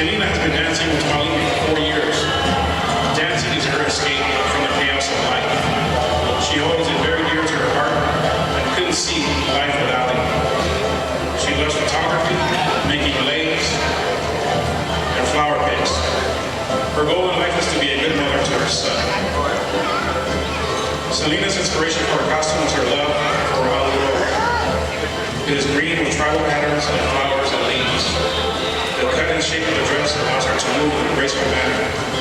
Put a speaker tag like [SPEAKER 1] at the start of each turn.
[SPEAKER 1] Selena has been dancing with Paulina for 4 years. Dancing is her escape from the chaos of life. She holds it very dear to her heart and couldn't see life without it. She loves photography, making lace, and flower picks. Her goal in life is to be a good mother to her son. Selena's inspiration for her costume is her love for all the world. It is green with tribal patterns and flowers and leaves. The cut and shape of the dress allows her to move in a graceful manner.